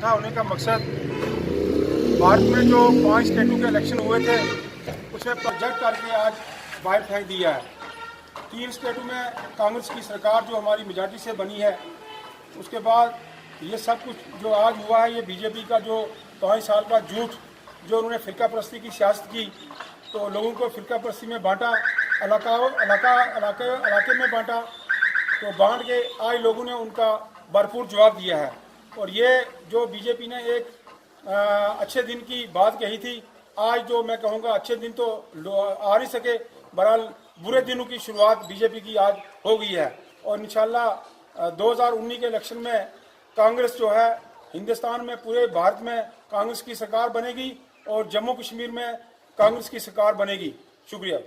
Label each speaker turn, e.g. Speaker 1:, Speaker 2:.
Speaker 1: इकट्ठा होने का मकसद भारत में जो 5 स्टेटों के इलेक्शन हुए थे उसमें प्रोजेक्ट करके आज बाहर फेंक दिया है। 3 स्टेटों में कांग्रेस की सरकार जो हमारी मेजॉरिटी से बनी है, उसके बाद ये सब कुछ जो आज हुआ है, ये बीजेपी का जो 5 साल का झूठ, जो उन्होंने फ़िरका परस्ती की सियासत की, तो लोगों को फ़िरका परस्ती में बांटा, इलाके में बांटा, तो बांट के आज लोगों ने उनका भरपूर जवाब दिया है। और ये जो बीजेपी ने एक अच्छे दिन की बात कही थी, आज जो मैं कहूँगा अच्छे दिन तो आ नहीं सके, बहरहाल बुरे दिनों की शुरुआत बीजेपी की आज हो गई है। और इंशाल्लाह 2019 के इलेक्शन में कांग्रेस जो है हिंदुस्तान में, पूरे भारत में कांग्रेस की सरकार बनेगी और जम्मू कश्मीर में कांग्रेस की सरकार बनेगी। शुक्रिया।